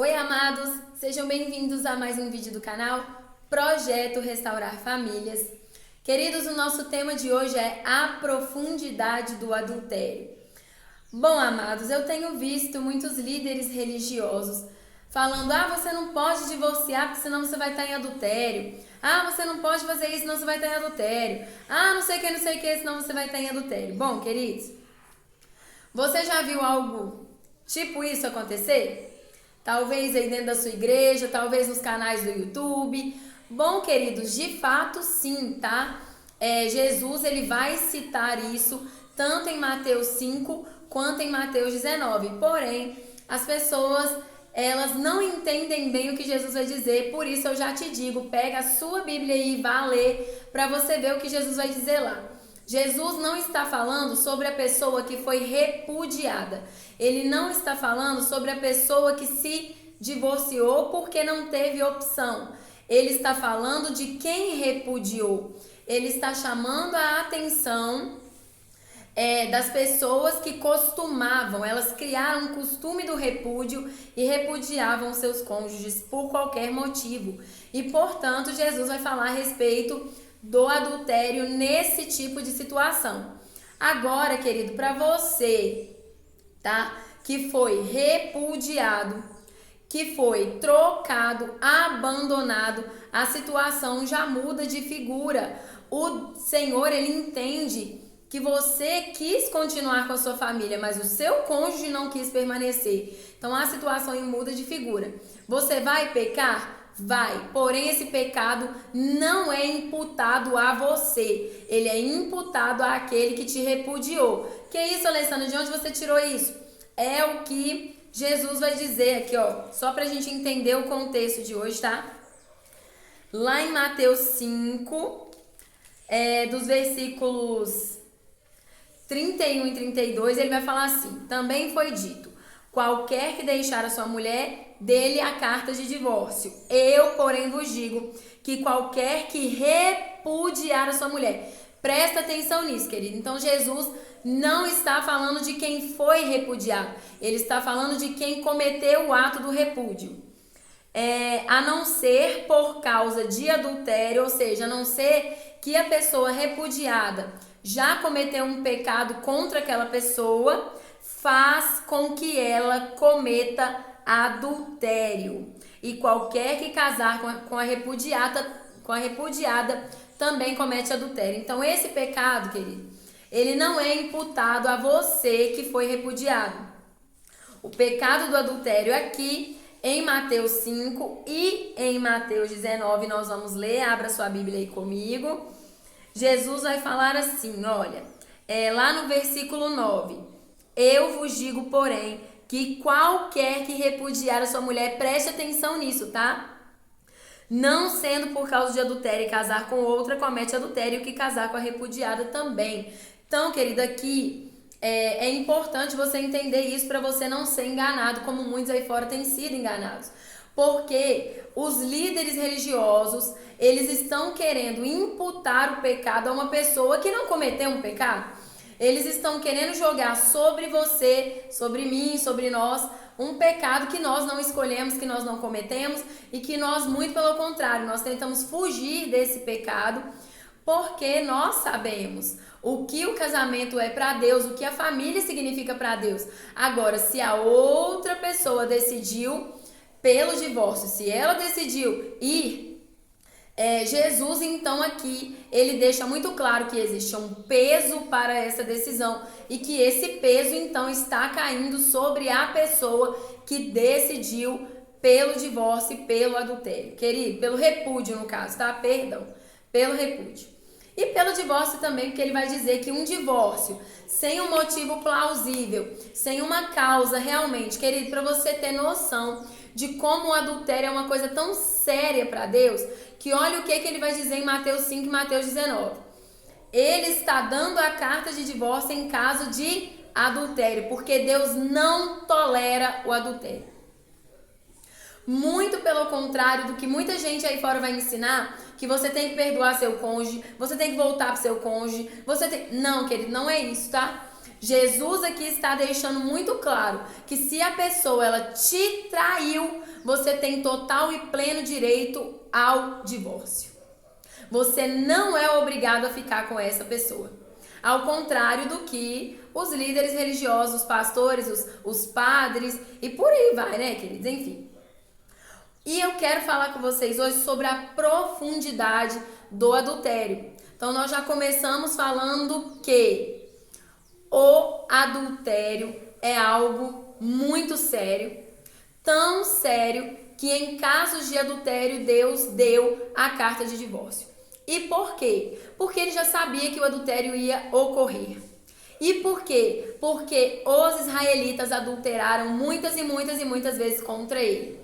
Oi, amados! Sejam bem-vindos a mais um vídeo do canal Projeto Restaurar Famílias. Queridos, o nosso tema de hoje é a profundidade do adultério. Bom, amados, eu tenho visto muitos líderes religiosos falando: você não pode divorciar porque senão você vai estar em adultério. Você não pode fazer isso senão você vai estar em adultério. Não sei o que, senão você vai estar em adultério. Bom, queridos, você já viu algo tipo isso acontecer? Talvez aí dentro da sua igreja, talvez nos canais do YouTube. Bom, queridos, de fato sim, tá? Jesus, ele vai citar isso tanto em Mateus 5 quanto em Mateus 19. Porém, as pessoas, elas não entendem bem o que Jesus vai dizer. Por isso eu já te digo, pega a sua Bíblia e vá ler para você ver o que Jesus vai dizer lá. Jesus não está falando sobre a pessoa que foi repudiada. Ele não está falando sobre a pessoa que se divorciou porque não teve opção. Ele está falando de quem repudiou. Ele está chamando a atenção das pessoas que costumavam, elas criaram um costume do repúdio e repudiavam seus cônjuges por qualquer motivo. E, portanto, Jesus vai falar a respeito do adultério nesse tipo de situação. Agora, querido, para você, tá? Que foi repudiado, que foi trocado, abandonado, a situação já muda de figura. O Senhor, ele entende que você quis continuar com a sua família, mas o seu cônjuge não quis permanecer. Então a situação muda de figura. Você vai pecar? Vai, porém esse pecado não é imputado a você, ele é imputado àquele que te repudiou. Que isso, Alessandra? De onde você tirou isso? É o que Jesus vai dizer aqui, ó, só pra gente entender o contexto de hoje, tá? Lá em Mateus 5, dos versículos 31 e 32, ele vai falar assim: também foi dito, qualquer que deixar a sua mulher, dê-lhe a carta de divórcio. Eu, porém, vos digo que qualquer que repudiar a sua mulher. Presta atenção nisso, querido. Então, Jesus não está falando de quem foi repudiado. Ele está falando de quem cometeu o ato do repúdio. A não ser por causa de adultério, ou seja, a não ser que a pessoa repudiada já cometeu um pecado contra aquela pessoa, faz com que ela cometa adultério. E qualquer que casar com a repudiada também comete adultério. Então esse pecado, querido, ele não é imputado a você que foi repudiado. O pecado do adultério aqui em Mateus 5 e em Mateus 19 nós vamos ler. Abra sua Bíblia aí comigo. Jesus vai falar assim, olha, lá no versículo 9: eu vos digo, porém, que qualquer que repudiar a sua mulher, preste atenção nisso, tá? Não sendo por causa de adultério e casar com outra, comete adultério, e o que casar com a repudiada também. Então, querido, aqui é importante você entender isso para você não ser enganado, como muitos aí fora têm sido enganados. Porque os líderes religiosos, eles estão querendo imputar o pecado a uma pessoa que não cometeu um pecado. Eles estão querendo jogar sobre você, sobre mim, sobre nós, um pecado que nós não escolhemos, que nós não cometemos e que nós, muito pelo contrário, nós tentamos fugir desse pecado porque nós sabemos o que o casamento é para Deus, o que a família significa para Deus. Agora, se a outra pessoa decidiu pelo divórcio, se ela decidiu ir, Jesus então aqui, ele deixa muito claro que existe um peso para essa decisão e que esse peso então está caindo sobre a pessoa que decidiu pelo divórcio e pelo adultério. Querido, pelo repúdio no caso, tá? Perdão, pelo repúdio. E pelo divórcio também, porque ele vai dizer que um divórcio sem um motivo plausível, sem uma causa realmente, querido, para você ter noção de como o adultério é uma coisa tão séria para Deus, que olha o que ele vai dizer em Mateus 5 e Mateus 19. Ele está dando a carta de divórcio em caso de adultério, porque Deus não tolera o adultério. Muito pelo contrário do que muita gente aí fora vai ensinar, que você tem que perdoar seu cônjuge, você tem que voltar pro seu cônjuge, Não, querido, não é isso, tá? Jesus aqui está deixando muito claro que se a pessoa ela te traiu, você tem total e pleno direito ao divórcio. Você não é obrigado a ficar com essa pessoa. Ao contrário do que os líderes religiosos, os pastores, os padres e por aí vai, né, queridos? Enfim. E eu quero falar com vocês hoje sobre a profundidade do adultério. Então, nós já começamos falando que o adultério é algo muito sério, tão sério que em casos de adultério Deus deu a carta de divórcio. E por quê? Porque ele já sabia que o adultério ia ocorrer. E por quê? Porque os israelitas adulteraram muitas e muitas e muitas vezes contra ele.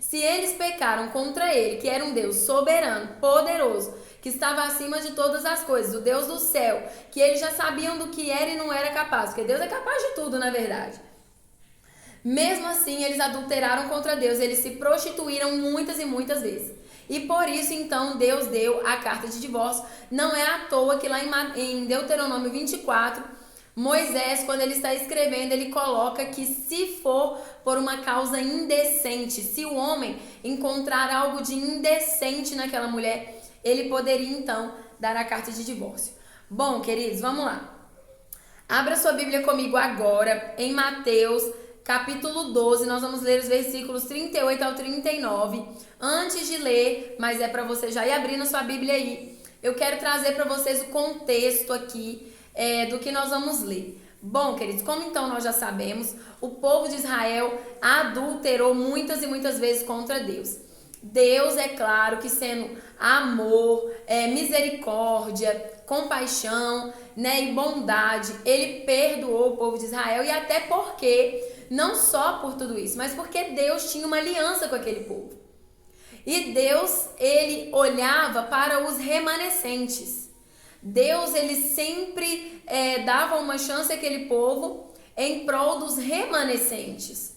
Se eles pecaram contra ele, que era um Deus soberano, poderoso, que estava acima de todas as coisas, o Deus do céu, que eles já sabiam do que era e não era capaz, porque Deus é capaz de tudo, na verdade. Mesmo assim, eles adulteraram contra Deus, eles se prostituíram muitas e muitas vezes. E por isso, então, Deus deu a carta de divórcio. Não é à toa que lá em Deuteronômio 24, Moisés, quando ele está escrevendo, ele coloca que se for por uma causa indecente, se o homem encontrar algo de indecente naquela mulher, ele poderia, então, dar a carta de divórcio. Bom, queridos, vamos lá. Abra sua Bíblia comigo agora, em Mateus, capítulo 12, nós vamos ler os versículos 38 ao 39. Antes de ler, mas é para você já ir abrindo sua Bíblia aí, eu quero trazer para vocês o contexto aqui do que nós vamos ler. Bom, queridos, como então nós já sabemos, o povo de Israel adulterou muitas e muitas vezes contra Deus. Deus, é claro que sendo amor, misericórdia, compaixão, né, e bondade, ele perdoou o povo de Israel, e até porque, não só por tudo isso, mas porque Deus tinha uma aliança com aquele povo. E Deus, ele olhava para os remanescentes. Deus, ele sempre dava uma chance àquele povo em prol dos remanescentes.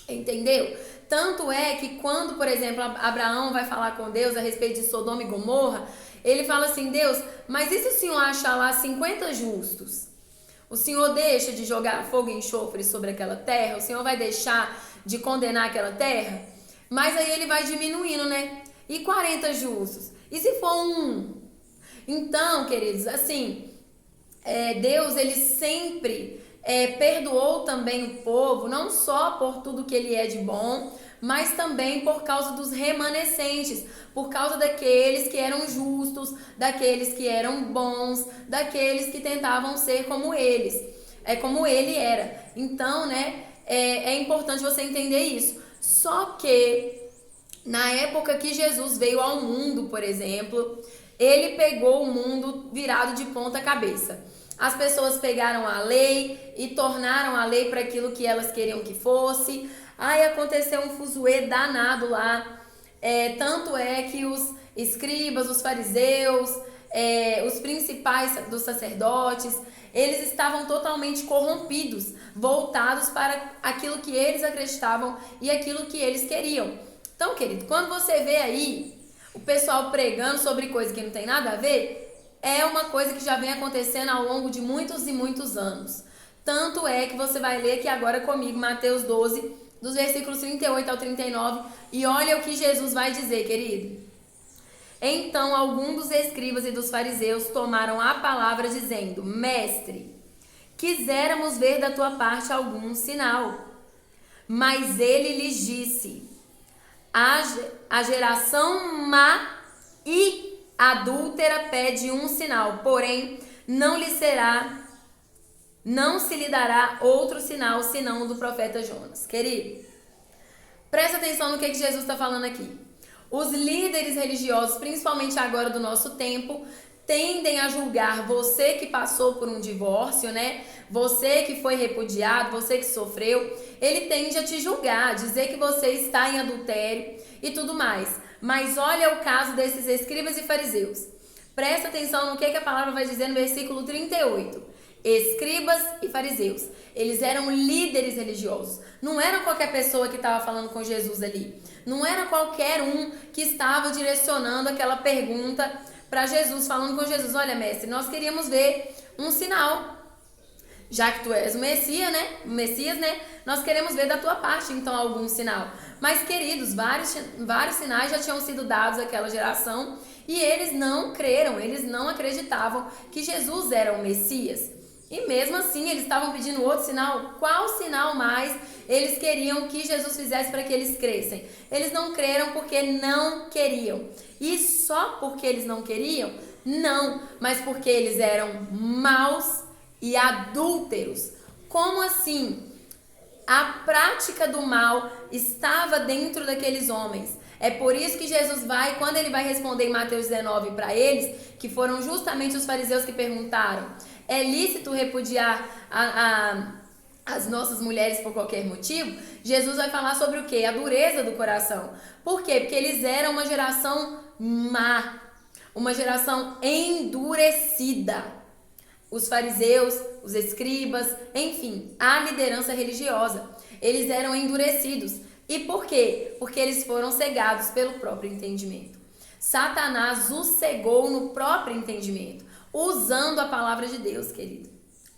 Entendeu? Tanto é que quando, por exemplo, Abraão vai falar com Deus a respeito de Sodoma e Gomorra, ele fala assim: Deus, mas e se o Senhor achar lá 50 justos? O Senhor deixa de jogar fogo e enxofre sobre aquela terra? O Senhor vai deixar de condenar aquela terra? Mas aí ele vai diminuindo, né? E 40 justos? E se for um? Então, queridos, assim, Deus, ele sempre perdoou também o povo, não só por tudo que ele é de bom, mas também por causa dos remanescentes, por causa daqueles que eram justos, daqueles que eram bons, daqueles que tentavam ser como eles, como ele era. Então, né, é importante você entender isso. Só que, na época que Jesus veio ao mundo, por exemplo, ele pegou o mundo virado de ponta cabeça. As pessoas pegaram a lei e tornaram a lei para aquilo que elas queriam que fosse. Aí aconteceu um fuzuê danado lá. Tanto é que os escribas, os fariseus, os principais dos sacerdotes, eles estavam totalmente corrompidos, voltados para aquilo que eles acreditavam e aquilo que eles queriam. Então, querido, quando você vê aí o pessoal pregando sobre coisa que não tem nada a ver, é uma coisa que já vem acontecendo ao longo de muitos e muitos anos. Tanto é que você vai ler aqui agora comigo, Mateus 12, dos versículos 38 ao 39, e olha o que Jesus vai dizer, querido. Então, alguns dos escribas e dos fariseus tomaram a palavra dizendo: Mestre, quiséramos ver da tua parte algum sinal. Mas ele lhes disse: a geração má e adúltera pede um sinal, porém não se lhe dará outro sinal senão o do profeta Jonas. Querido, presta atenção no que Jesus está falando aqui. Os líderes religiosos, principalmente agora do nosso tempo, tendem a julgar você que passou por um divórcio, né? Você que foi repudiado, você que sofreu, ele tende a te julgar, dizer que você está em adultério e tudo mais. Mas olha o caso desses escribas e fariseus. Presta atenção no que a palavra vai dizer no versículo 38. Escribas e fariseus. Eles eram líderes religiosos. Não era qualquer pessoa que estava falando com Jesus ali. Não era qualquer um que estava direcionando aquela pergunta para Jesus, falando com Jesus: olha, mestre, nós queríamos ver um sinal. já que tu és o Messias, né? Nós queremos ver da tua parte, então, algum sinal. Mas, queridos, vários sinais já tinham sido dados àquela geração e eles não creram, eles não acreditavam que Jesus era o Messias. E mesmo assim, eles estavam pedindo outro sinal. Qual sinal mais eles queriam que Jesus fizesse para que eles crescem? Eles não creram porque não queriam. E só porque eles não queriam? Não, mas porque eles eram maus e adúlteros. Como assim? A prática do mal estava dentro daqueles homens. É por isso que Jesus vai, quando ele vai responder em Mateus 19 para eles, que foram justamente os fariseus que perguntaram: é lícito repudiar as nossas mulheres por qualquer motivo? Jesus vai falar sobre o quê? A dureza do coração. Por quê? Porque eles eram uma geração má, uma geração endurecida. Os fariseus, os escribas, enfim, a liderança religiosa, eles eram endurecidos. E por quê? Porque eles foram cegados pelo próprio entendimento. Satanás os cegou no próprio entendimento, usando a palavra de Deus, querido.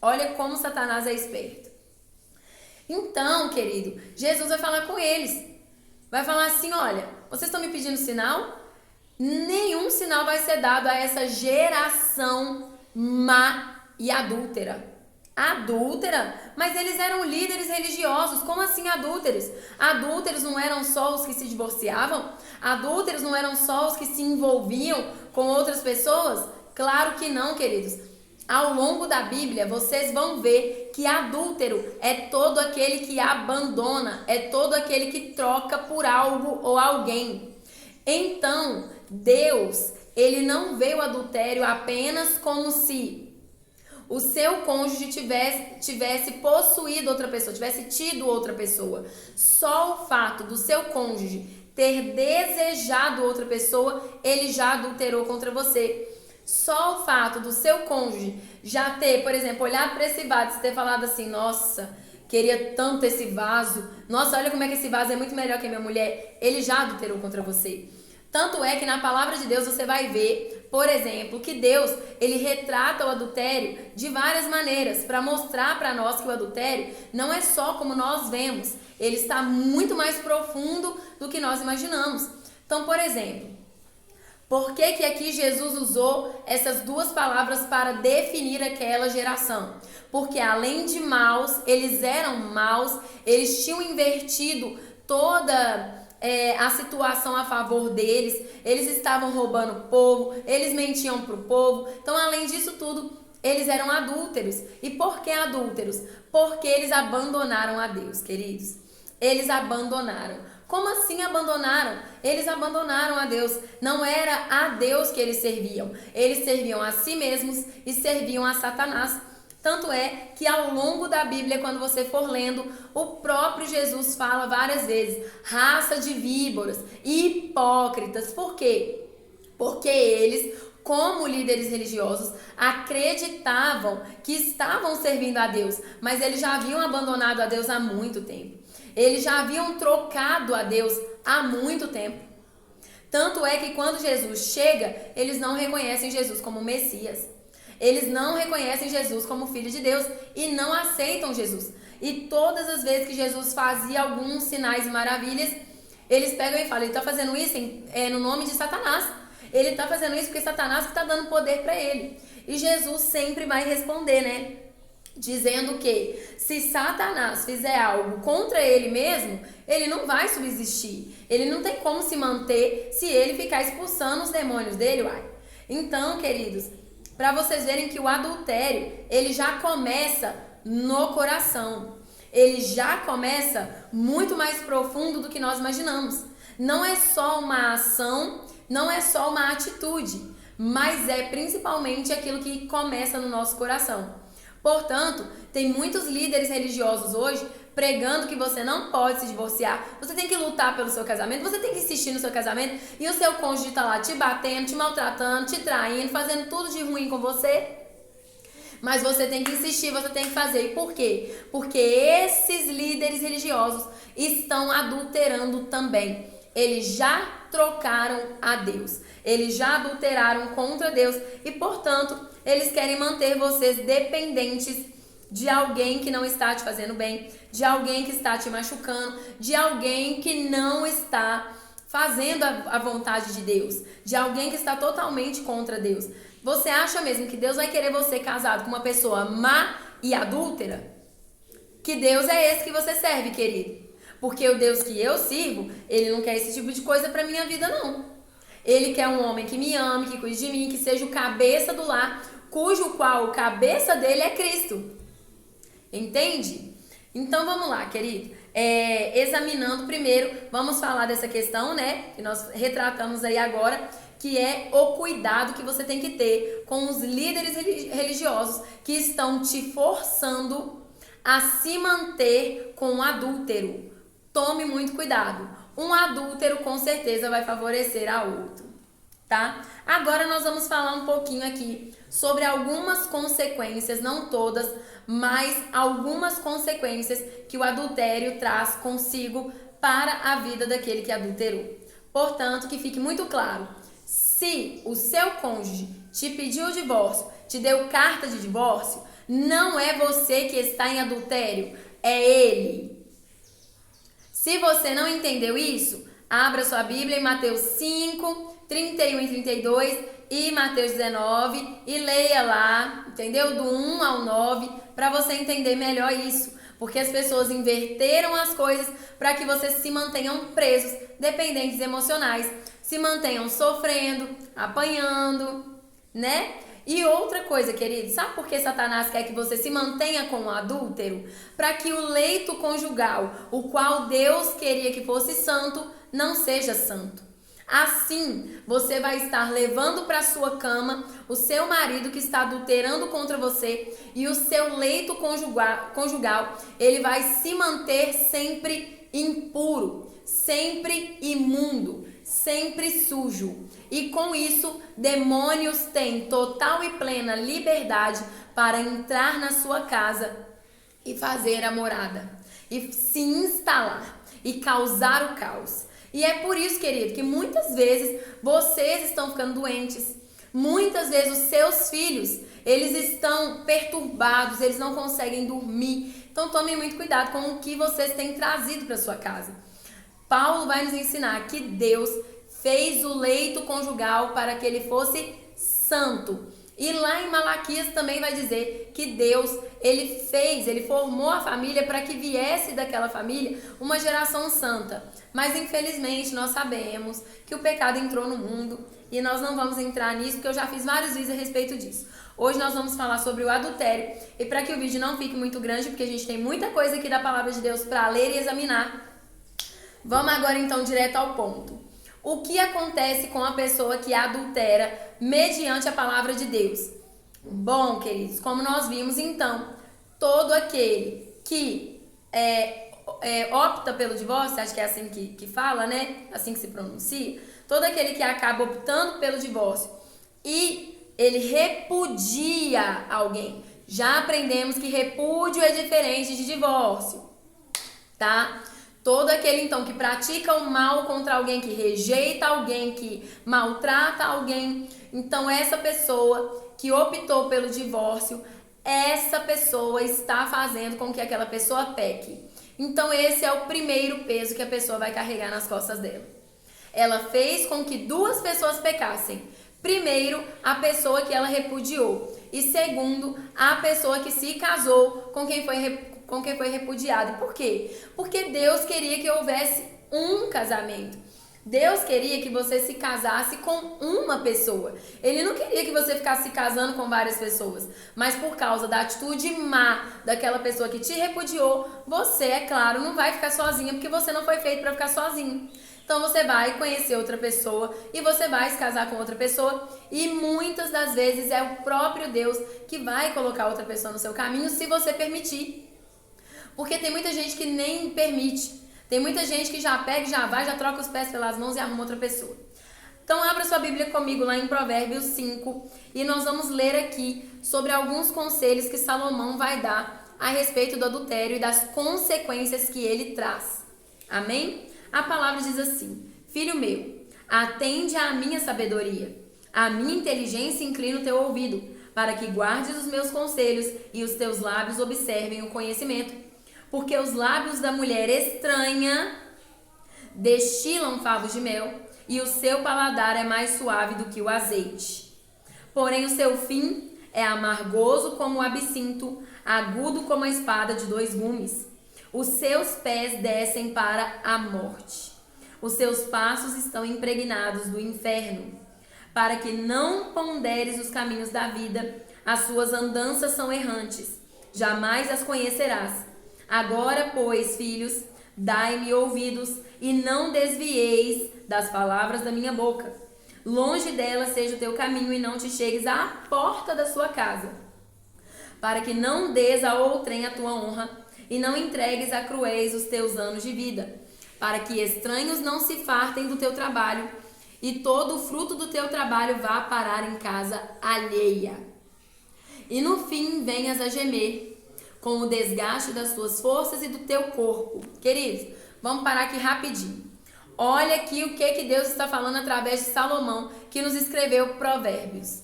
Olha como Satanás é esperto. Então, querido, Jesus vai falar com eles. Vai falar assim: olha, vocês estão me pedindo sinal? Nenhum sinal vai ser dado a essa geração má e adúltera. Adúltera? Mas eles eram líderes religiosos. Como assim adúlteros? Adúlteros não eram só os que se divorciavam? Adúlteros não eram só os que se envolviam com outras pessoas? Claro que não, queridos. Ao longo da Bíblia, vocês vão ver que adúltero é todo aquele que abandona, é todo aquele que troca por algo ou alguém. Então, Deus, ele não vê o adultério apenas como se o seu cônjuge tivesse possuído outra pessoa, tivesse tido outra pessoa. Só o fato do seu cônjuge ter desejado outra pessoa, ele já adulterou contra você. Só o fato do seu cônjuge já ter, por exemplo, olhado para esse vaso e ter falado assim: nossa, queria tanto esse vaso, nossa, olha como é que esse vaso é muito melhor que a minha mulher, ele já adulterou contra você. Tanto é que na palavra de Deus você vai ver, por exemplo, que Deus, ele retrata o adultério de várias maneiras, para mostrar para nós que o adultério não é só como nós vemos, ele está muito mais profundo do que nós imaginamos. Então, por exemplo, por que que aqui Jesus usou essas duas palavras para definir aquela geração? Porque além de maus, eles eram maus, eles tinham invertido toda a situação a favor deles, eles estavam roubando o povo, eles mentiam para o povo. Então, além disso tudo, eles eram adúlteros. E por que adúlteros? Porque eles abandonaram a Deus, queridos. Eles abandonaram. Como assim abandonaram? Eles abandonaram a Deus. Não era a Deus que eles serviam. Eles serviam a si mesmos e serviam a Satanás. Tanto é que ao longo da Bíblia, quando você for lendo, o próprio Jesus fala várias vezes: raça de víboras, hipócritas. Por quê? Porque eles, como líderes religiosos, acreditavam que estavam servindo a Deus, mas eles já haviam abandonado a Deus há muito tempo. Eles já haviam trocado a Deus há muito tempo. Tanto é que quando Jesus chega, eles não reconhecem Jesus como Messias. Eles não reconhecem Jesus como Filho de Deus e não aceitam Jesus. E todas as vezes que Jesus fazia alguns sinais e maravilhas, eles pegam e falam: ele está fazendo isso no nome de Satanás. Ele está fazendo isso porque Satanás está dando poder para ele. E Jesus sempre vai responder, né? Dizendo que se Satanás fizer algo contra ele mesmo, ele não vai subsistir. Ele não tem como se manter se ele ficar expulsando os demônios dele, uai. Então, queridos, para vocês verem que o adultério, ele já começa no coração. Ele já começa muito mais profundo do que nós imaginamos. Não é só uma ação, não é só uma atitude, mas é principalmente aquilo que começa no nosso coração. Portanto, tem muitos líderes religiosos hoje pregando que você não pode se divorciar, você tem que lutar pelo seu casamento, você tem que insistir no seu casamento, e o seu cônjuge tá lá te batendo, te maltratando, te traindo, fazendo tudo de ruim com você. Mas você tem que insistir, você tem que fazer. E por quê? Porque esses líderes religiosos estão adulterando também. Eles já trocaram a Deus. Eles já adulteraram contra Deus. E, portanto, eles querem manter vocês dependentes de alguém que não está te fazendo bem, de alguém que está te machucando, de alguém que não está fazendo a vontade de Deus, de alguém que está totalmente contra Deus. Você acha mesmo que Deus vai querer você casado com uma pessoa má e adúltera? Que Deus é esse que você serve, querido? Porque o Deus que eu sirvo, ele não quer esse tipo de coisa pra minha vida, não. Ele quer um homem que me ame, que cuide de mim, que seja o cabeça do lar, o cabeça dele é Cristo. Entende? Então vamos lá, querido. Examinando primeiro, vamos falar dessa questão, né? Que nós retratamos aí agora, que é o cuidado que você tem que ter com os líderes religiosos que estão te forçando a se manter com um adúltero. Tome muito cuidado. Um adúltero com certeza vai favorecer a outro, tá? Agora nós vamos falar um pouquinho aqui sobre algumas consequências, não todas, mas algumas consequências que o adultério traz consigo para a vida daquele que adulterou. Portanto, que fique muito claro, se o seu cônjuge te pediu o divórcio, te deu carta de divórcio, não é você que está em adultério, é ele. Se você não entendeu isso, abra sua Bíblia em Mateus 5, 31 e 32 e Mateus 19 e leia lá, entendeu? Do 1 ao 9, para você entender melhor isso. Porque as pessoas inverteram as coisas para que vocês se mantenham presos, dependentes emocionais, se mantenham sofrendo, apanhando, né? E outra coisa, querido, sabe por que Satanás quer que você se mantenha com o adúltero? Para que o leito conjugal, o qual Deus queria que fosse santo, não seja santo. Assim, você vai estar levando para sua cama o seu marido que está adulterando contra você e o seu leito conjugal, ele vai se manter sempre impuro, sempre imundo, sempre sujo. E com isso, demônios têm total e plena liberdade para entrar na sua casa e fazer a morada, e se instalar e causar o caos. E é por isso, querido, que muitas vezes vocês estão ficando doentes. Muitas vezes os seus filhos, eles estão perturbados, eles não conseguem dormir. Então tomem muito cuidado com o que vocês têm trazido para sua casa. Paulo vai nos ensinar que Deus fez o leito conjugal para que ele fosse santo. E lá em Malaquias também vai dizer que Deus, ele formou a família para que viesse daquela família uma geração santa. Mas infelizmente nós sabemos que o pecado entrou no mundo e nós não vamos entrar nisso porque eu já fiz vários vídeos a respeito disso. Hoje nós vamos falar sobre o adultério e para que o vídeo não fique muito grande, porque a gente tem muita coisa aqui da palavra de Deus para ler e examinar, vamos agora então direto ao ponto. O que acontece com a pessoa que adultera mediante a palavra de Deus? Bom, queridos, como nós vimos então, todo aquele que opta pelo divórcio, acho que é assim que fala, né? Assim que se pronuncia. Todo aquele que acaba optando pelo divórcio e ele repudia alguém. Já aprendemos que repúdio é diferente de divórcio, tá? Todo aquele, então, que pratica o mal contra alguém, que rejeita alguém, que maltrata alguém. Então, essa pessoa que optou pelo divórcio, essa pessoa está fazendo com que aquela pessoa peque. Então, esse é o primeiro peso que a pessoa vai carregar nas costas dela. Ela fez com que duas pessoas pecassem. Primeiro, a pessoa que ela repudiou. E segundo, a pessoa que se casou com quem foi repudiado. Por quê? Porque Deus queria que houvesse um casamento. Deus queria que você se casasse com uma pessoa. Ele não queria que você ficasse se casando com várias pessoas. Mas por causa da atitude má daquela pessoa que te repudiou, você, é claro, não vai ficar sozinha, porque você não foi feito para ficar sozinho. Então você vai conhecer outra pessoa e você vai se casar com outra pessoa e muitas das vezes é o próprio Deus que vai colocar outra pessoa no seu caminho se você permitir. Porque tem muita gente que nem permite. Tem muita gente que já pega, já vai, já troca os pés pelas mãos e arruma outra pessoa. Então abra sua Bíblia comigo lá em Provérbios 5 e nós vamos ler aqui sobre alguns conselhos que Salomão vai dar a respeito do adultério e das consequências que ele traz. Amém? A palavra diz assim: Filho meu, atende à minha sabedoria, à minha inteligência inclina o teu ouvido, para que guardes os meus conselhos e os teus lábios observem o conhecimento. Porque os lábios da mulher estranha destilam favos de mel, e o seu paladar é mais suave do que o azeite. Porém o seu fim é amargoso como o absinto, agudo como a espada de dois gumes. Os seus pés descem para a morte. Os seus passos estão impregnados do inferno. Para que não ponderes os caminhos da vida, as suas andanças são errantes. Jamais as conhecerás. Agora, pois, filhos, dai-me ouvidos e não desvieis das palavras da minha boca. Longe dela seja o teu caminho e não te chegues à porta da sua casa, para que não des a outrem a tua honra e não entregues a cruéis os teus anos de vida, para que estranhos não se fartem do teu trabalho e todo o fruto do teu trabalho vá parar em casa alheia. E no fim venhas a gemer com o desgaste das tuas forças e do teu corpo. Queridos, vamos parar aqui rapidinho. Olha aqui o que Deus está falando através de Salomão, que nos escreveu Provérbios.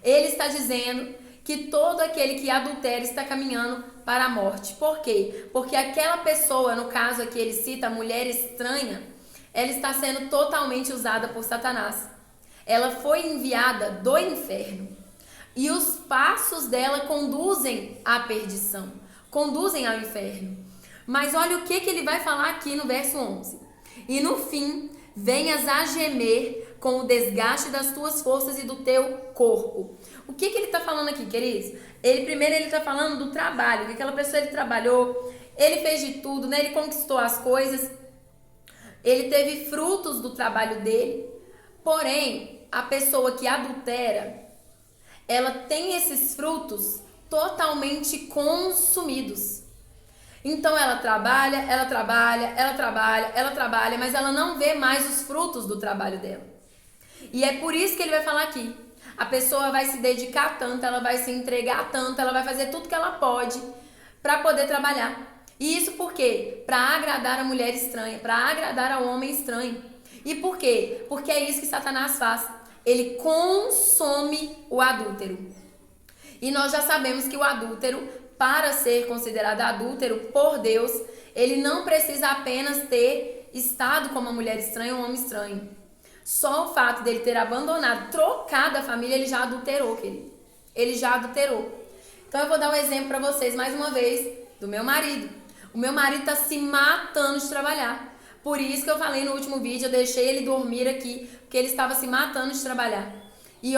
Ele está dizendo que todo aquele que adultera está caminhando para a morte. Por quê? Porque aquela pessoa, no caso aqui ele cita, a mulher estranha, ela está sendo totalmente usada por Satanás. Ela foi enviada do inferno. E os passos dela conduzem à perdição, conduzem ao inferno. Mas olha o que ele vai falar aqui no verso 11. E no fim, venhas a gemer com o desgaste das tuas forças e do teu corpo. O que ele está falando aqui, queridos? Primeiro ele está falando do trabalho, que aquela pessoa ele trabalhou, ele fez de tudo, né? Ele conquistou as coisas, ele teve frutos do trabalho dele. Porém, a pessoa que adultera, ela tem esses frutos totalmente consumidos. Então ela trabalha, mas ela não vê mais os frutos do trabalho dela. E é por isso que ele vai falar aqui. A pessoa vai se dedicar tanto, ela vai se entregar tanto, ela vai fazer tudo que ela pode para poder trabalhar. E isso por quê? Para agradar a mulher estranha, para agradar ao homem estranho. E por quê? Porque é isso que Satanás faz. Ele consome o adúltero. E nós já sabemos que o adúltero, para ser considerado adúltero por Deus, ele não precisa apenas ter estado com uma mulher estranha ou um homem estranho. Só o fato dele ter abandonado, trocado a família, ele já adulterou, querido. Ele já adulterou. Então eu vou dar um exemplo para vocês, mais uma vez, do meu marido. O meu marido está se matando de trabalhar. Por isso que eu falei no último vídeo, eu deixei ele dormir aqui, porque ele estava se matando de trabalhar. E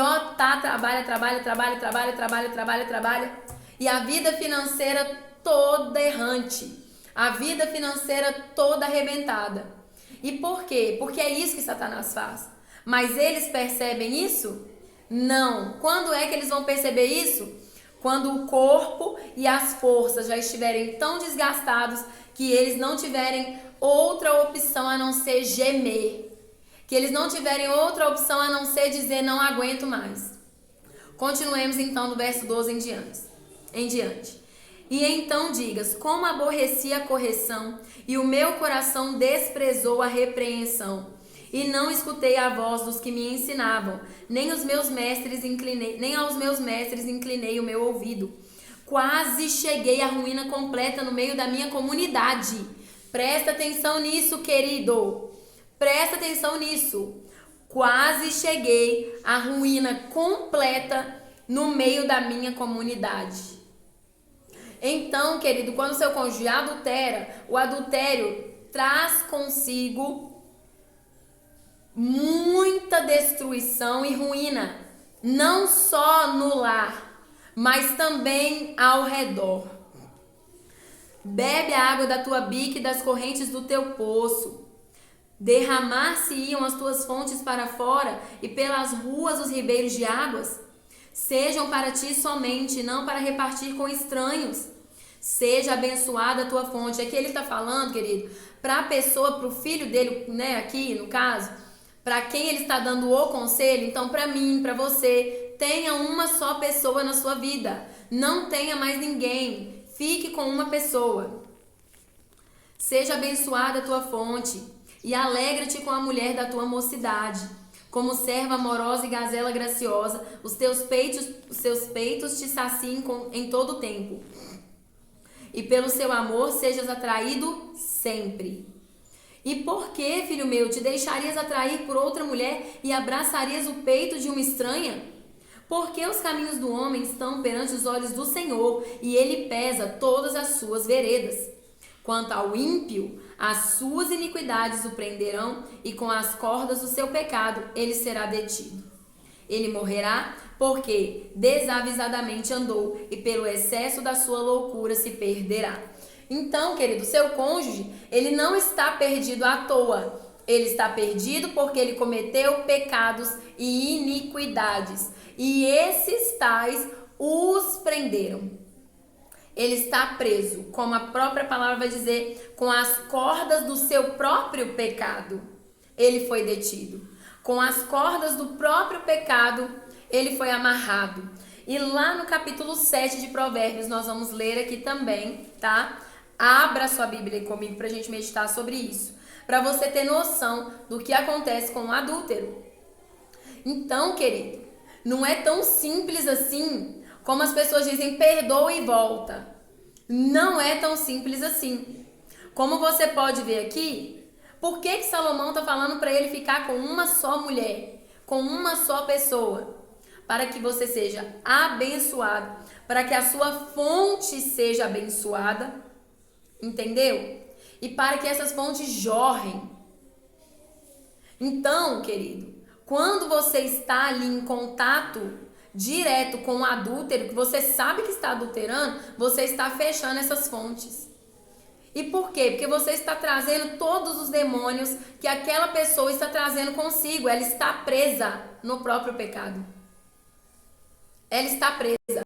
trabalha. E a vida financeira toda errante. A vida financeira toda arrebentada. E por quê? Porque é isso que Satanás faz. Mas eles percebem isso? Não. Quando é que eles vão perceber isso? Quando o corpo e as forças já estiverem tão desgastados que eles não tiverem outra opção a não ser gemer. Que eles não tiverem outra opção a não ser dizer não aguento mais. Continuemos então no verso 12 em diante. E então digas, como aborreci a correção, e o meu coração desprezou a repreensão. E não escutei a voz dos que me ensinavam, nem aos meus mestres inclinei o meu ouvido. Quase cheguei à ruína completa no meio da minha comunidade. Presta atenção nisso, querido. Presta atenção nisso. Quase cheguei à ruína completa no meio da minha comunidade. Então, querido, quando seu cônjuge adultera, o adultério traz consigo muita destruição e ruína, não só no lar, mas também ao redor. Bebe a água da tua bica e das correntes do teu poço. Derramar-se-iam as tuas fontes para fora e pelas ruas os ribeiros de águas. Sejam para ti somente, não para repartir com estranhos. Seja abençoada a tua fonte. Aqui ele está falando, querido, para a pessoa, para o filho dele, né, aqui no caso, para quem ele está dando o conselho. Então, para mim, para você, tenha uma só pessoa na sua vida. Não tenha mais ninguém. Fique com uma pessoa. Seja abençoada a tua fonte e alegra-te com a mulher da tua mocidade. Como serva amorosa e gazela graciosa, os seus peitos te saciem em todo o tempo. E pelo seu amor sejas atraído sempre. E por que, filho meu, te deixarias atrair por outra mulher e abraçarias o peito de uma estranha? Porque os caminhos do homem estão perante os olhos do Senhor, e ele pesa todas as suas veredas. Quanto ao ímpio, as suas iniquidades o prenderão, e com as cordas do seu pecado ele será detido. Ele morrerá porque desavisadamente andou, e pelo excesso da sua loucura se perderá. Então, querido, seu cônjuge, ele não está perdido à toa. Ele está perdido porque ele cometeu pecados e iniquidades. E esses tais os prenderam. Ele está preso, como a própria palavra vai dizer, com as cordas do seu próprio pecado. Ele foi detido. Com as cordas do próprio pecado, ele foi amarrado. E lá no capítulo 7 de Provérbios, nós vamos ler aqui também, tá? Abra sua Bíblia comigo pra gente meditar sobre isso. Pra você ter noção do que acontece com o adúltero. Então, querido, não é tão simples assim como as pessoas dizem, perdoa e volta. Não é tão simples assim. Como você pode ver aqui, por que Salomão está falando para ele ficar com uma só mulher, com uma só pessoa? Para que você seja abençoado, para que a sua fonte seja abençoada, entendeu? E para que essas fontes jorrem. Então, querido, quando você está ali em contato direto com o adúltero, que você sabe que está adulterando, você está fechando essas fontes. E por quê? Porque você está trazendo todos os demônios que aquela pessoa está trazendo consigo. Ela está presa no próprio pecado. Ela está presa.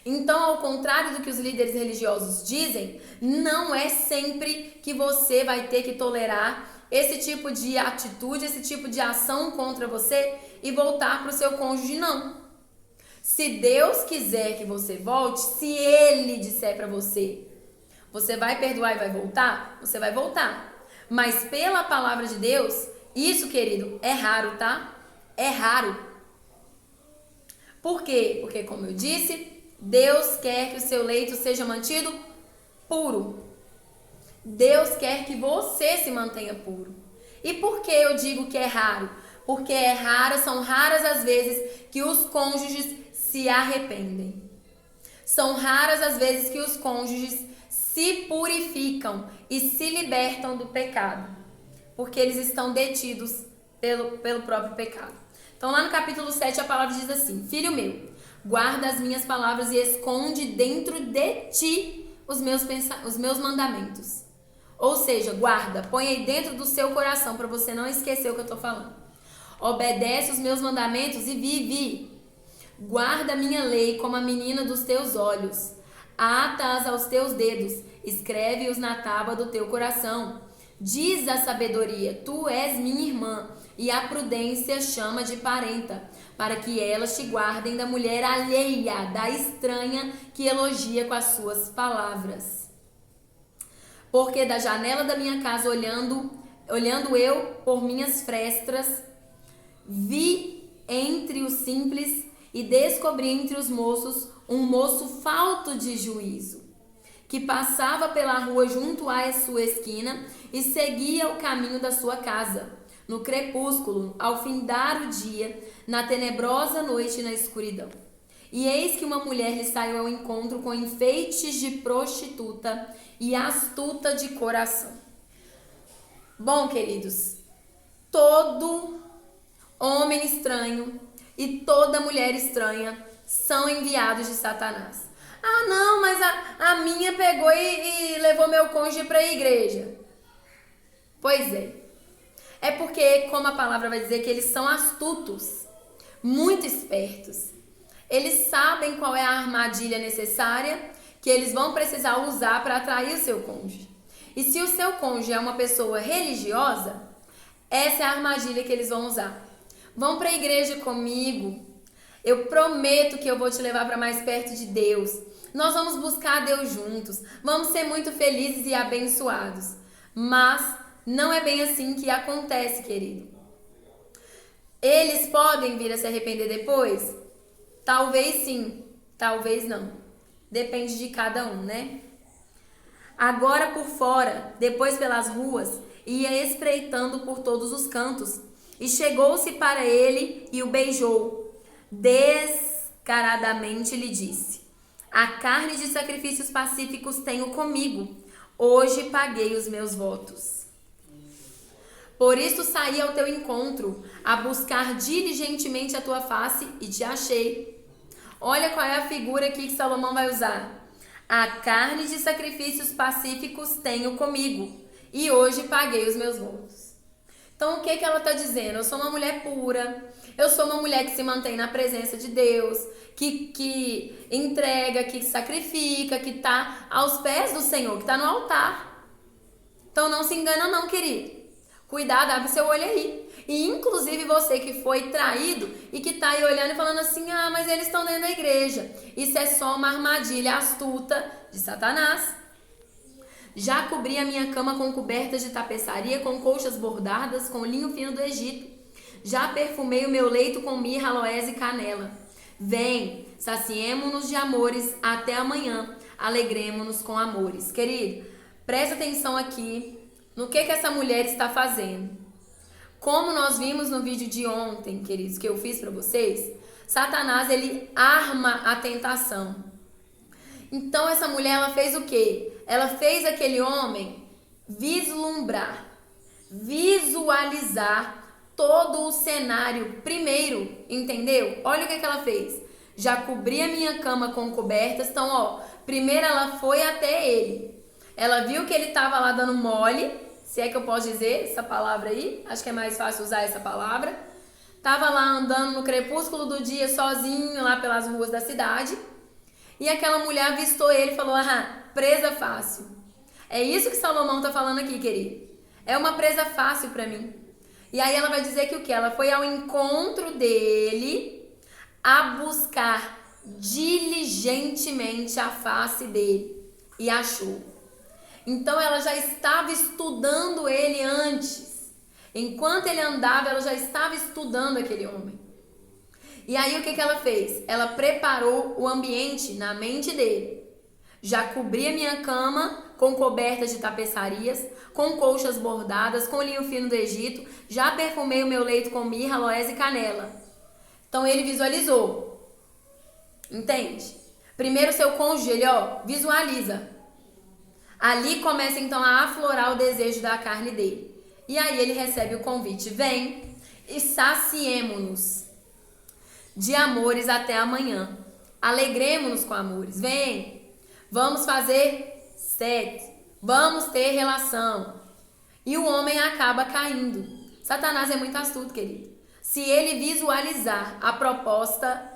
Então, ao contrário do que os líderes religiosos dizem, não é sempre que você vai ter que tolerar esse tipo de atitude, esse tipo de ação contra você e voltar para o seu cônjuge, não. Se Deus quiser que você volte, se Ele disser para você, você vai perdoar e vai voltar? Você vai voltar. Mas pela palavra de Deus, isso, querido, é raro, tá? É raro. Por quê? Porque, como eu disse, Deus quer que o seu leito seja mantido puro. Deus quer que você se mantenha puro. E por que eu digo que é raro? Porque são raras as vezes que os cônjuges se arrependem. São raras as vezes que os cônjuges se purificam e se libertam do pecado, porque eles estão detidos pelo próprio pecado. Então lá no capítulo 7 a palavra diz assim: Filho meu, guarda as minhas palavras e esconde dentro de ti os meus mandamentos. Ou seja, guarda, põe aí dentro do seu coração para você não esquecer o que eu estou falando. Obedece os meus mandamentos e vive. Guarda a minha lei como a menina dos teus olhos. Ata-as aos teus dedos, escreve-os na tábua do teu coração. Diz a sabedoria, tu és minha irmã, e a prudência chama de parenta, para que elas te guardem da mulher alheia, da estranha que elogia com as suas palavras. Porque da janela da minha casa, olhando eu por minhas frestas, vi entre os simples e descobri entre os moços um moço falto de juízo, que passava pela rua junto à sua esquina e seguia o caminho da sua casa. No crepúsculo, ao findar o dia, na tenebrosa noite e na escuridão. E eis que uma mulher lhe saiu ao encontro com enfeites de prostituta e astuta de coração. Bom, queridos, todo homem estranho e toda mulher estranha são enviados de Satanás. Ah, não, mas a minha pegou e levou meu cônjuge para a igreja. Pois é. É porque, como a palavra vai dizer, que eles são astutos, muito espertos. Eles sabem qual é a armadilha necessária que eles vão precisar usar para atrair o seu cônjuge. E se o seu cônjuge é uma pessoa religiosa, essa é a armadilha que eles vão usar. Vão para a igreja comigo. Eu prometo que eu vou te levar para mais perto de Deus. Nós vamos buscar Deus juntos. Vamos ser muito felizes e abençoados. Mas não é bem assim que acontece, querido. Eles podem vir a se arrepender depois? Talvez sim, talvez não. Depende de cada um, né? Agora por fora, depois pelas ruas, ia espreitando por todos os cantos, e chegou-se para ele e o beijou. Descaradamente lhe disse: a carne de sacrifícios pacíficos tenho comigo, hoje paguei os meus votos. Por isso saí ao teu encontro, a buscar diligentemente a tua face, e te achei. Olha qual é a figura aqui que Salomão vai usar. A carne de sacrifícios pacíficos tenho comigo, e hoje paguei os meus votos. Então o que ela está dizendo? Eu sou uma mulher pura, eu sou uma mulher que se mantém na presença de Deus, que entrega, que sacrifica, que está aos pés do Senhor, que está no altar. Então não se engana não, querido. Cuidado, abre seu olho aí. E inclusive você que foi traído e que está aí olhando e falando assim, ah, mas eles estão dentro da igreja. Isso é só uma armadilha astuta de Satanás. Já cobri a minha cama com cobertas de tapeçaria, com colchas bordadas, com linho fino do Egito. Já perfumei o meu leito com mirra, aloés e canela. Vem, saciemo-nos de amores até amanhã, alegremo-nos com amores. Querido, presta atenção aqui no que essa mulher está fazendo. Como nós vimos no vídeo de ontem, queridos, que eu fiz para vocês, Satanás, ele arma a tentação. Então essa mulher, ela fez o quê? Ela fez aquele homem vislumbrar, visualizar todo o cenário primeiro, entendeu? Olha o que ela fez. Já cobri a minha cama com cobertas. Então, ó, primeiro ela foi até ele. Ela viu que ele estava lá dando mole, se é que eu posso dizer essa palavra aí. Acho que é mais fácil usar essa palavra. Tava lá andando no crepúsculo do dia sozinho lá pelas ruas da cidade. E aquela mulher avistou ele e falou, ah, presa fácil. É isso que Salomão tá falando aqui, querido. É uma presa fácil para mim. E aí ela vai dizer que o quê? Ela foi ao encontro dele a buscar diligentemente a face dele. E achou. Então ela já estava estudando ele antes. Enquanto ele andava, ela já estava estudando aquele homem. E aí o que ela fez? Ela preparou o ambiente na mente dele. Já cobri a minha cama com cobertas de tapeçarias, com colchas bordadas, com linho fino do Egito. Já perfumei o meu leito com mirra, aloés e canela. Então ele visualizou. Entende? Primeiro seu cônjuge, ele visualiza. Ali começa então a aflorar o desejo da carne dele. E aí ele recebe o convite. Vem e saciemo-nos de amores até amanhã. Alegremo-nos com amores. Vem, vamos fazer sexo, vamos ter relação. E o homem acaba caindo. Satanás é muito astuto, querido. Se ele visualizar a proposta,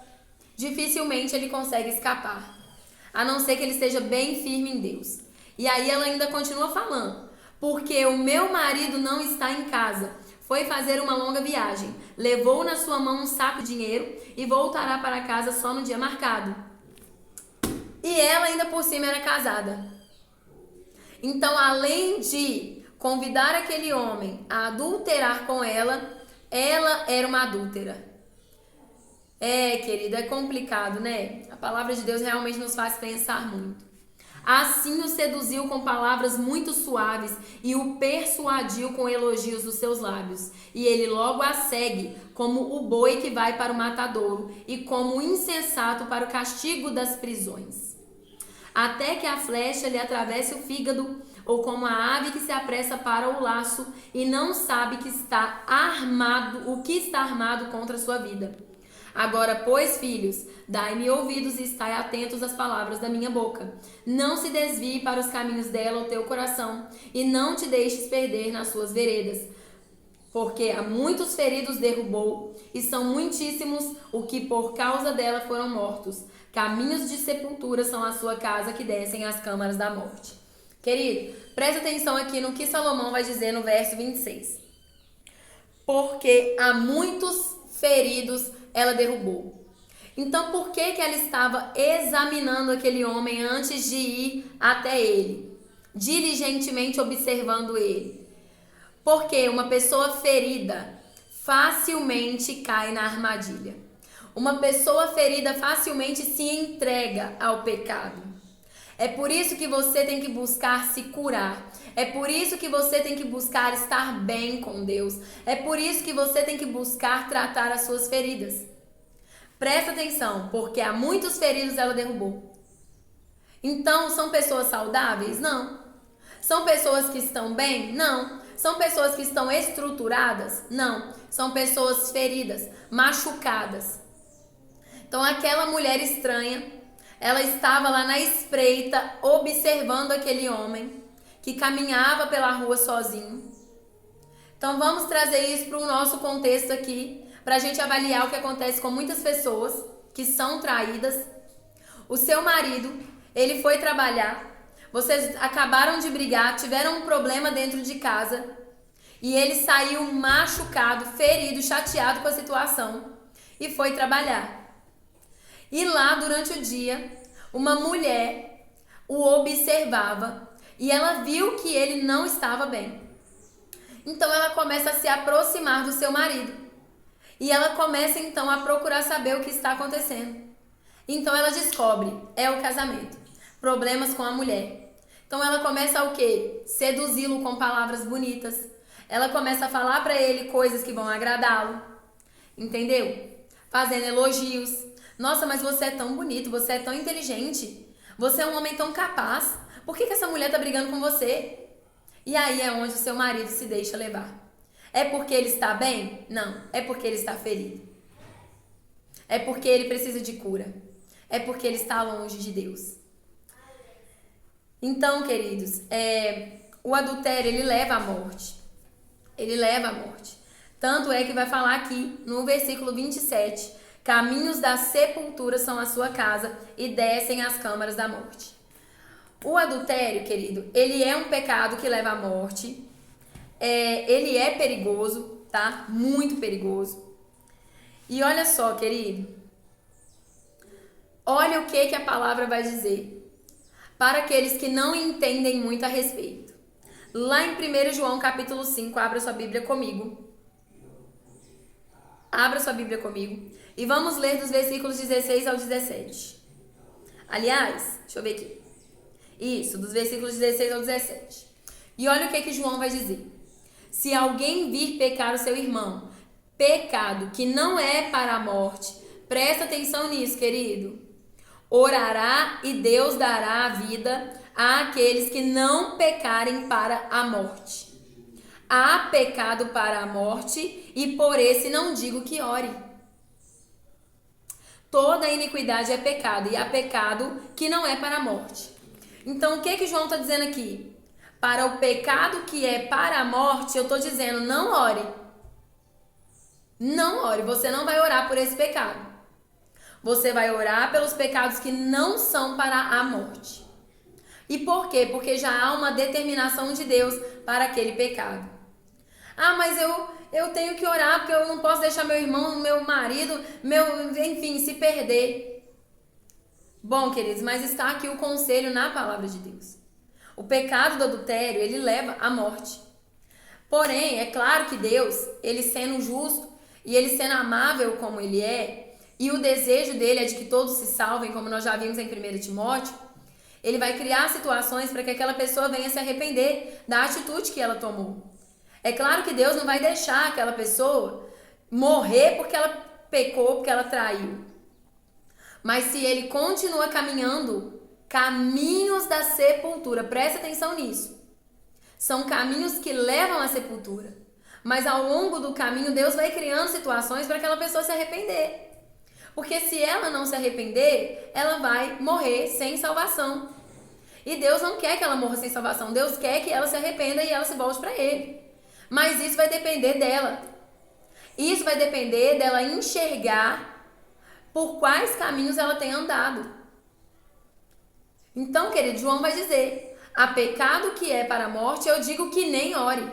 dificilmente ele consegue escapar. A não ser que ele esteja bem firme em Deus. E aí ela ainda continua falando. Porque o meu marido não está em casa. Foi fazer uma longa viagem. Levou na sua mão um saco de dinheiro e voltará para casa só no dia marcado. E ela ainda por cima era casada. Então, além de convidar aquele homem a adulterar com ela era uma adúltera. Querida, é complicado, né? A palavra de Deus realmente nos faz pensar muito. Assim o seduziu com palavras muito suaves e o persuadiu com elogios dos seus lábios. E ele logo a segue, como o boi que vai para o matadouro e como o insensato para o castigo das prisões. Até que a flecha lhe atravesse o fígado, ou como a ave que se apressa para o laço e não sabe que está armado, o que está armado contra a sua vida. Agora, pois, filhos, dai-me ouvidos e estai atentos às palavras da minha boca. Não se desvie para os caminhos dela o teu coração, e não te deixes perder nas suas veredas. Porque a muitos feridos derrubou, e são muitíssimos o que por causa dela foram mortos. Caminhos de sepultura são a sua casa que descem às câmaras da morte. Querido, presta atenção aqui no que Salomão vai dizer no verso 26. Porque a muitos feridos ela derrubou. Então, por que ela estava examinando aquele homem antes de ir até ele? Diligentemente observando ele. Porque uma pessoa ferida facilmente cai na armadilha. Uma pessoa ferida facilmente se entrega ao pecado. É por isso que você tem que buscar se curar. É por isso que você tem que buscar estar bem com Deus. É por isso que você tem que buscar tratar as suas feridas. Presta atenção, porque há muitos feridos ela derrubou. Então, são pessoas saudáveis? Não. São pessoas que estão bem? Não. São pessoas que estão estruturadas? Não. São pessoas feridas, machucadas. Então, aquela mulher estranha, ela estava lá na espreita, observando aquele homem que caminhava pela rua sozinho. Então, vamos trazer isso para o nosso contexto aqui, para a gente avaliar o que acontece com muitas pessoas que são traídas. O seu marido, ele foi trabalhar, vocês acabaram de brigar, tiveram um problema dentro de casa e ele saiu machucado, ferido, chateado com a situação e foi trabalhar. E lá, durante o dia, uma mulher o observava e ela viu que ele não estava bem. Então ela começa a se aproximar do seu marido e ela começa então a procurar saber o que está acontecendo. Então ela descobre, é o casamento, problemas com a mulher. Então ela começa a o quê? Seduzi-lo com palavras bonitas. Ela começa a falar para ele coisas que vão agradá-lo, entendeu? Fazendo elogios. Nossa, mas você é tão bonito, você é tão inteligente, você é um homem tão capaz. Por que essa mulher tá brigando com você? E aí é onde o seu marido se deixa levar. É porque ele está bem? Não, é porque ele está ferido. É porque ele precisa de cura. É porque ele está longe de Deus. Então, queridos, o adultério, ele leva à morte. Ele leva à morte. Tanto é que vai falar aqui no versículo 27, caminhos da sepultura são a sua casa e descem as câmaras da morte. O adultério, querido, ele é um pecado que leva à morte. Ele é perigoso, tá? Muito perigoso. E olha só, querido. Olha o que a palavra vai dizer para aqueles que não entendem muito a respeito. Lá em 1 João capítulo 5, abra sua Bíblia comigo. Abra sua Bíblia comigo. E vamos ler dos versículos 16 ao 17. Aliás, deixa eu ver aqui. Isso, dos versículos 16 ao 17. E olha o que João vai dizer. Se alguém vir pecar o seu irmão, pecado que não é para a morte, presta atenção nisso, querido. Orará e Deus dará a vida àqueles que não pecarem para a morte. Há pecado para a morte e por esse não digo que ore. Toda iniquidade é pecado e há pecado que não é para a morte. Então o que João está dizendo aqui? Para o pecado que é para a morte, eu estou dizendo não ore. Não ore, você não vai orar por esse pecado. Você vai orar pelos pecados que não são para a morte. E por quê? Porque já há uma determinação de Deus para aquele pecado. Ah, mas eu tenho que orar porque eu não posso deixar meu irmão, meu marido, enfim, se perder. Bom, queridos, mas está aqui o conselho na palavra de Deus. O pecado do adultério, ele leva à morte. Porém, é claro que Deus, ele sendo justo e ele sendo amável como ele é, e o desejo dele é de que todos se salvem, como nós já vimos em 1 Timóteo, ele vai criar situações para que aquela pessoa venha se arrepender da atitude que ela tomou. É claro que Deus não vai deixar aquela pessoa morrer porque ela pecou, porque ela traiu. Mas se ele continua caminhando caminhos da sepultura, presta atenção nisso. São caminhos que levam à sepultura. Mas ao longo do caminho, Deus vai criando situações para aquela pessoa se arrepender. Porque se ela não se arrepender, ela vai morrer sem salvação. E Deus não quer que ela morra sem salvação. Deus quer que ela se arrependa e ela se volte para Ele. Mas isso vai depender dela. Isso vai depender dela enxergar por quais caminhos ela tem andado. Então, querido, João vai dizer: há pecado que é para a morte, eu digo que nem ore.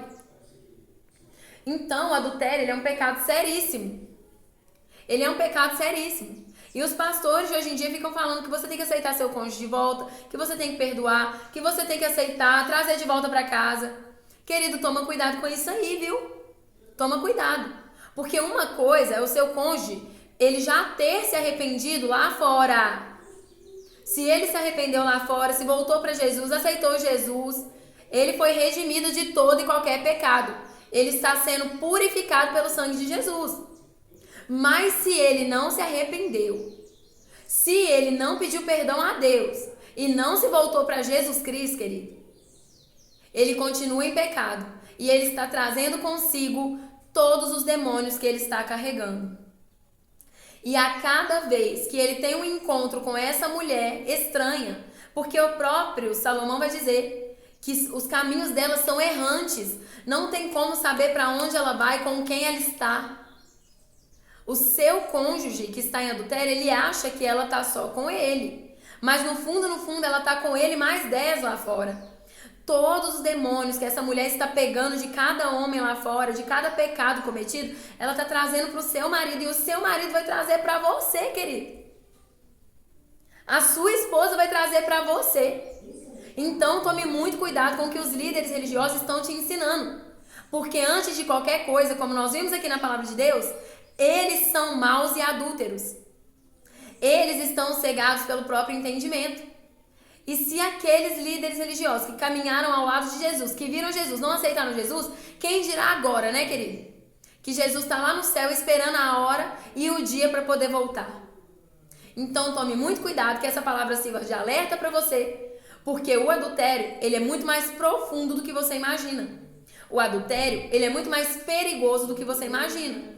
Então, o adultério, ele é um pecado seríssimo. Ele é um pecado seríssimo. E os pastores de hoje em dia ficam falando que você tem que aceitar seu cônjuge de volta, que você tem que perdoar, que você tem que aceitar, trazer de volta para casa. Querido, toma cuidado com isso aí, viu? Toma cuidado. Porque uma coisa é o seu cônjuge, ele já ter se arrependido lá fora. Se ele se arrependeu lá fora, se voltou para Jesus, aceitou Jesus, ele foi redimido de todo e qualquer pecado. Ele está sendo purificado pelo sangue de Jesus. Mas se ele não se arrependeu, se ele não pediu perdão a Deus e não se voltou para Jesus Cristo, querido, ele continua em pecado e ele está trazendo consigo todos os demônios que ele está carregando. E a cada vez que ele tem um encontro com essa mulher estranha, porque o próprio Salomão vai dizer que os caminhos dela são errantes, não tem como saber para onde ela vai, com quem ela está. O seu cônjuge que está em adultério, ele acha que ela está só com ele, mas no fundo, ela está com ele mais 10 lá fora. Todos os demônios que essa mulher está pegando de cada homem lá fora, de cada pecado cometido, ela está trazendo para o seu marido, e o seu marido vai trazer para você, querido. A sua esposa vai trazer para você. Então tome muito cuidado com o que os líderes religiosos estão te ensinando. Porque antes de qualquer coisa, como nós vimos aqui na palavra de Deus, eles são maus e adúlteros. Eles estão cegados pelo próprio entendimento. E se aqueles líderes religiosos que caminharam ao lado de Jesus, que viram Jesus, não aceitaram Jesus, quem dirá agora, né, querido? Que Jesus está lá no céu esperando a hora e o dia para poder voltar. Então tome muito cuidado, que essa palavra sirva de alerta para você, porque o adultério, ele é muito mais profundo do que você imagina. O adultério, ele é muito mais perigoso do que você imagina.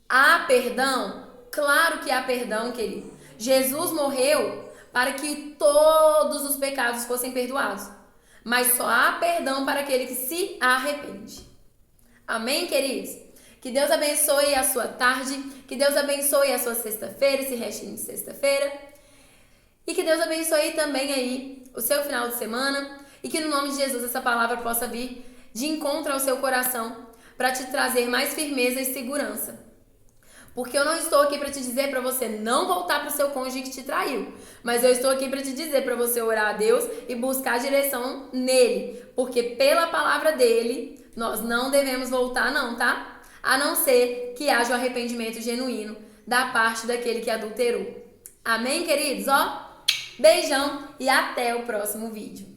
Há perdão? Claro que há perdão, querido. Jesus morreu para que todos os pecados fossem perdoados. Mas só há perdão para aquele que se arrepende. Amém, queridos? Que Deus abençoe a sua tarde, que Deus abençoe a sua sexta-feira, esse restinho de sexta-feira. E que Deus abençoe também aí o seu final de semana. E que no nome de Jesus essa palavra possa vir de encontro ao seu coração para te trazer mais firmeza e segurança. Porque eu não estou aqui para te dizer para você não voltar para o seu cônjuge que te traiu. Mas eu estou aqui para te dizer para você orar a Deus e buscar direção nele. Porque pela palavra dele, nós não devemos voltar não, tá? A não ser que haja um arrependimento genuíno da parte daquele que adulterou. Amém, queridos? Ó, beijão e até o próximo vídeo.